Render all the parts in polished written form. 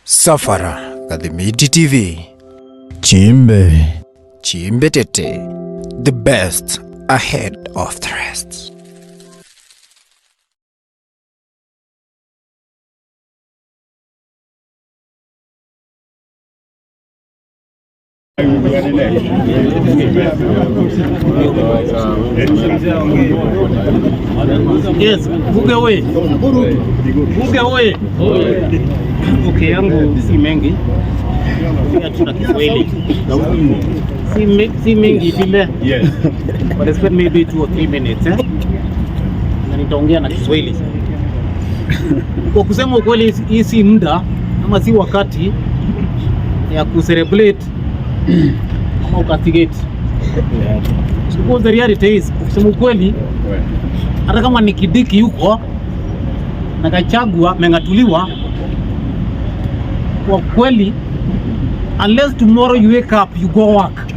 Safara Kadhimiti TV. Chimbe Tete. The best ahead of the rest. Yes, buge we. Okay, yangu si mengi. Pia tuna Kiswahili. Si mengi vile. Yes. But I spend maybe 2 or 3 minutes, na nitaongea na Kiswahili. Kwa kusema ukweli, hii si muda ama si wakati ya kucelebrate ama ukastigate. Because the reality is, kusema ukweli, hata kama ni Kidiki yuko na Gachagua mengatuliwa, kwa kweli, unless tomorrow you wake up, you go work.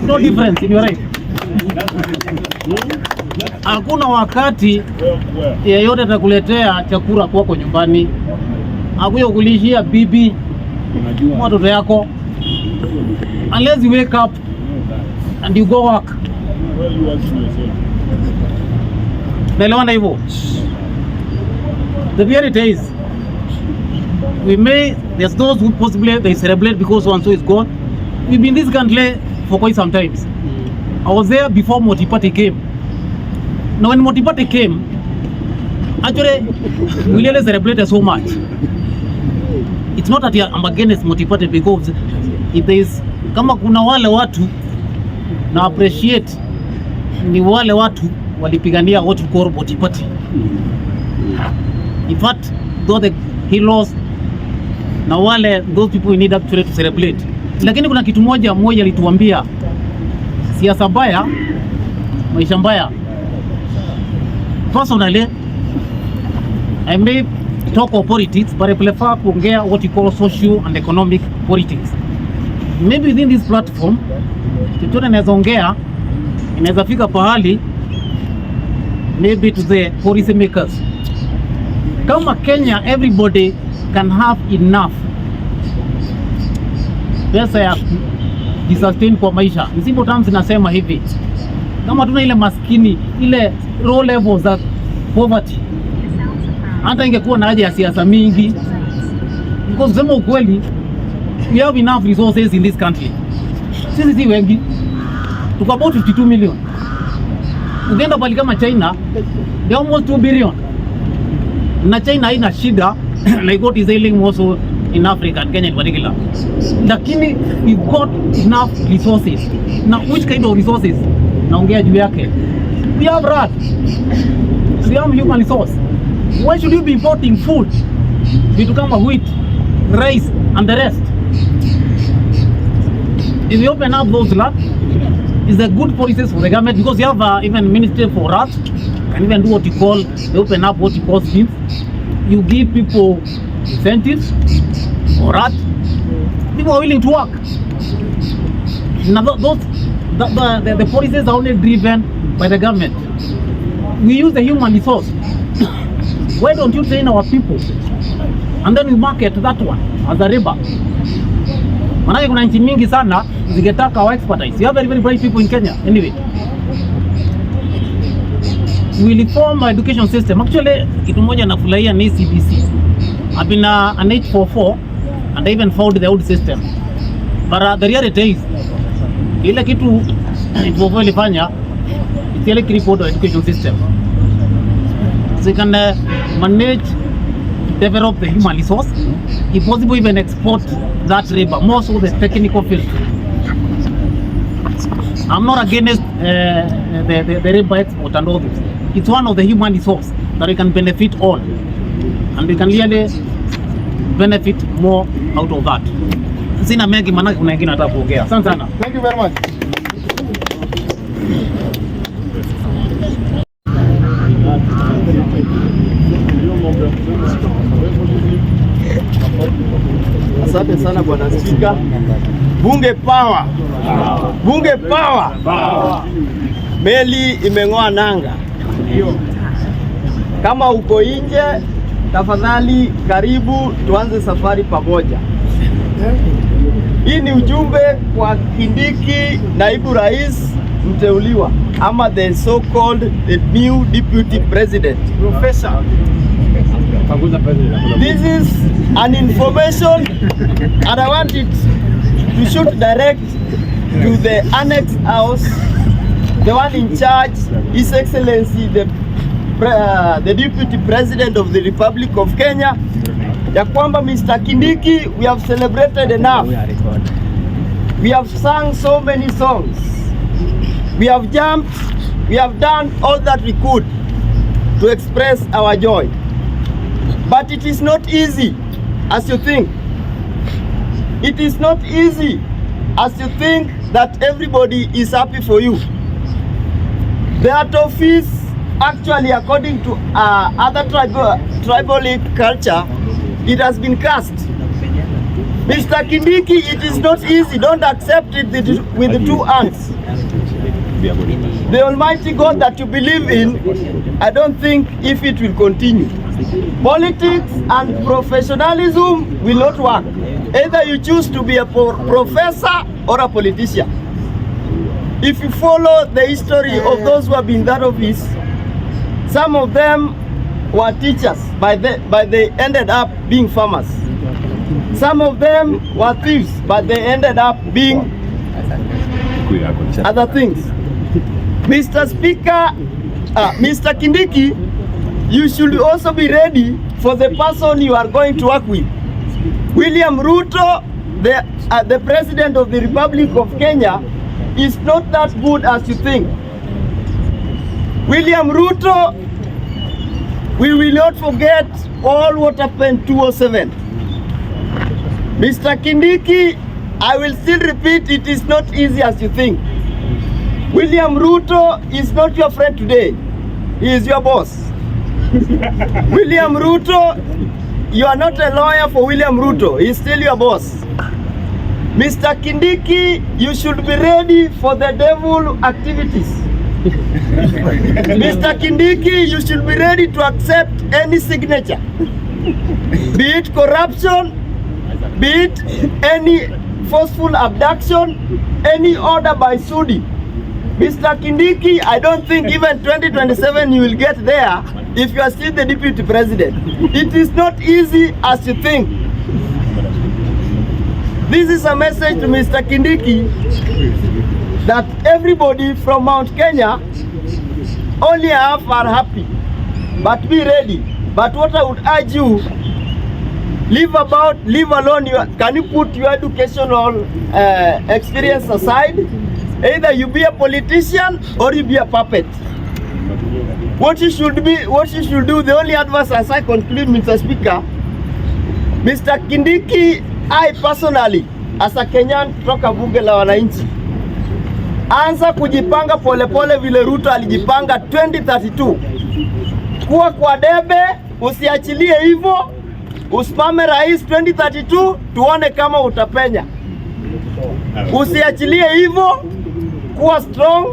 No difference in your life. Hakuna wakati yeyote atakuletea chakula kwako nyumbani, akuyo kulishia bibi watoto yako, unless you wake up and you go work. Naelewana hivyo? The reality is, there's those who possibly they celebrate because so and so is gone. We've been in this country for quite some times. I was there before Multi-Party came. Now when Multi-Party came, actually we really celebrated so much. It's not that I'm against Multi-Party, because if there is, kama kuna wale watu na appreciate, ni wale watu walipigania what you call Multi-Party. In fact, those the heroes na wale, those people we need actually to celebrate. Lakini kuna kitu moja alituambia, siasa mbaya, maisha mbaya. Personally, I may talk of politics, but I prefer kuongea what you call social and economic politics. Maybe within this platform, chochote naweza ongea, inaweza fika pahali, maybe to the policy makers. Kama Kenya, everybody can have enough pesa ya jisustain kwa maisha. In simple terms nasema hivi, kama tuna ile maskini, ile low levels of poverty, hata ingekuwa na haja ya siasa mingi, because kusema ukweli, we have enough resources in this country. Sisi si wengi, tuko about 52 million. Ukienda pali kama China, they almost 2 billion. Na China haina shida like what is ailing also in Africa and Kenya in particular. Lakini we got enough resources. Now which kind of resources? Naongea juu yake. We have rat. We have human resource. Why should you be importing food? Vitu kama wheat, rice and the rest. If you open up those labs, it's a good policies for the government, because you have even ministry for rat, can even do what you call, they open up what you call schemes. You give people incentives for rat. People are willing to work. Now the policies are only driven by the government. We use the human resource. Why don't you train our people and then we market that one as a labor? Manake kuna nchi mingi sana zingetaka our expertise. You have very, very bright people in Kenya. Anyway, we reform our education system. Actually, kitu moja nafurahia ni CBC. I've been an 844 and I even found the old system. But the reality is, ile kitu ilivyofanya ilifanya, it's really crippled our education system. So you can manage, develop the human resource, if possible even export that labor, more so the technical field. I'm not against the labor export and all this. It's one of the human resource that we can benefit all, and we can really benefit more out of that. Sina mengi, manake kuna wengine nataka kuongea. Asante sana. Thank you very much. Asante sana Bwana Spika. Bunge power. Bunge power. Meli imeng'oa nanga. Kama uko nje tafadhali karibu tuanze safari pamoja. Hii ni ujumbe kwa Kindiki, naibu rais mteuliwa, ama the so called the new deputy president. Professor, this is an information and I want it to shoot direct to the annex house, the one in charge, His Excellency the Deputy President of the Republic of Kenya, ya kwamba Mr. Kindiki, we have celebrated enough. We have sung so many songs. We have jumped, we have done all that we could to express our joy. But it is not easy as you think. It is not easy as you think that everybody is happy for you. The heart office, actually according to other tribal culture, it has been cast. Mr. Kindiki, it is not easy. Don't accept it with the two hands. The Almighty God that you believe in, I don't think if it will continue. Politics and professionalism will not work. Either you choose to be a professor or a politician. If you follow the history of those who have been in that office, some of them were teachers, but they ended up being farmers. Some of them were thieves, but they ended up being other things. Mr. Speaker, Mr. Kindiki, you should also be ready for the person you are going to work with. William Ruto, the President of the Republic of Kenya, is not that good as you think. William Ruto, we will not forget all what happened 2007. Mr. Kindiki, I will still repeat, it is not easy as you think. William Ruto is not your friend today. He is your boss. William Ruto, you are not a lawyer for William Ruto. He is still your boss. Mr. Kindiki, you should be ready for the devil activities. Mr. Kindiki, you should be ready to accept any signature. Be it corruption, be it any forceful abduction, any order by Sudi. Mr. Kindiki, I don't think even 2027 you will get there if you are still the deputy president. It is not easy as you think. This is a message to Mr. Kindiki that everybody from Mount Kenya, only half are happy, but be ready. But what I would urge you, leave alone. Can you put your educational experience aside? Either you be a politician or you be a puppet. What you should do, the only advice as I conclude, Mr. Speaker, Mr. Kindiki, I personally, as a Kenyan kutoka bunge la wananchi, anza kujipanga polepole vile Ruto alijipanga 2032. Kuwa kwa debe, usiachilie hivyo, usimame rais 2032, tuone kama utapenya. Usiachilie hivyo, kuwa strong,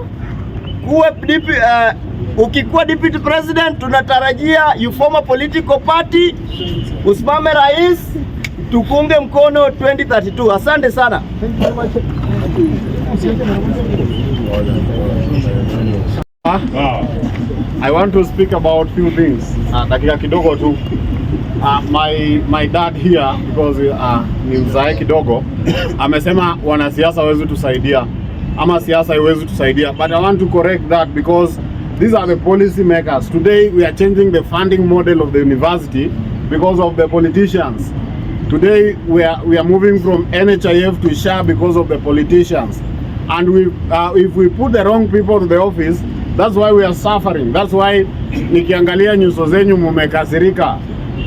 ukikuwa deputy president tunatarajia you form a political party, usimame rais, tukunge mkono 2032. Asante sana. I want to speak about few things. Dakika kidogo tu. My dad here, because ni mzae kidogo, amesema wanasiasa hawezi tusaidia ama siasa haiwezi tusaidia, but I want to correct that because these are the policy makers. Today we are changing the funding model of the university because of the politicians. Today we are moving from NHIF to SHA because of the politicians, and if we put the wrong people to the office, that's why we are suffering. That's why nikiangalia nyuso zenyu mumekasirika,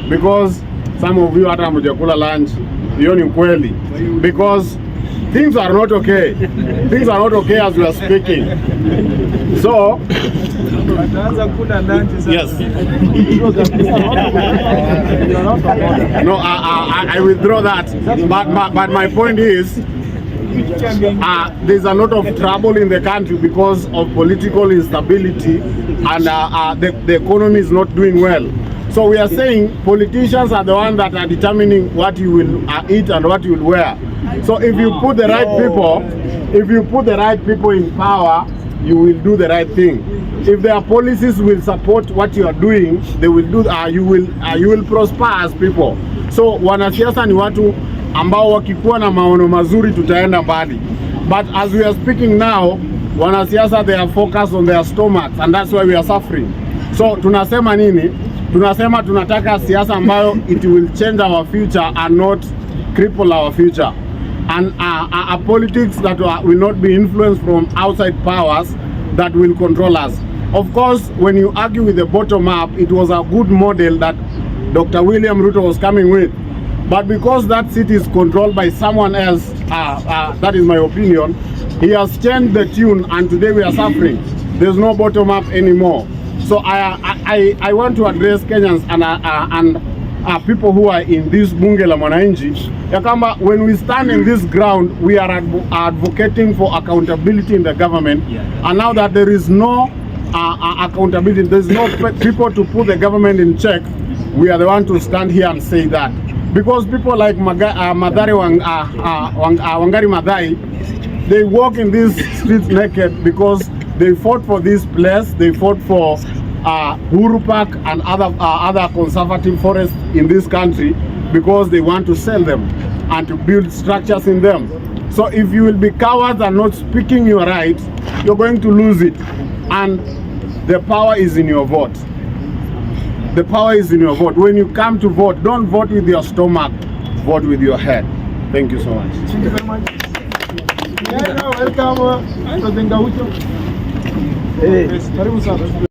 because some of you hata hamjakula lunch. Hiyo ni kweli, because things are not okay. Things are not okay as we are speaking. So yes. No, I withdraw that. But my point is, there's a lot of trouble in the country because of political instability, and the economy is not doing well. So we are saying politicians are the ones that are determining what you will eat and what you will wear. So if you put the right people in power, you will do the right thing. If their policies will support what you are doing, they will do. You will prosper as people. So wanasiasa ni watu ambao wakikuwa na maono mazuri tutaenda mbali. But as we are speaking now, wanasiasa they are focused on their stomachs, and that's why we are suffering. So tunasema nini? Tunasema tunataka siasa ambayo it will change our future and not cripple our future. And a politics that will not be influenced from outside powers that will control us. Of course, when you argue with the bottom up, it was a good model that Dr. William Ruto was coming with. But because that seat is controlled by someone else, that is my opinion, he has changed the tune and today we are suffering. There's no bottom up anymore. So I want to address Kenyans and people who are in this bunge la mwananchi ya kwamba when we stand in this ground, we are advocating for accountability in the government. And now that there is no accountability, there's no people to put the government in check, we are the one to stand here and say that. Because people like Wangari Maathai, they walk in these streets naked because they fought for this place, they fought for Uhuru Park and other conservative forests in this country because they want to sell them and to build structures in them. So if you will be cowards and not speaking your rights, you're going to lose it. And the power is in your vote. The power is in your vote. When you come to vote, don't vote with your stomach, vote with your head. Thank you so much. Thank you very much. Yeah, welcome, President Gaucho. Karibu sana.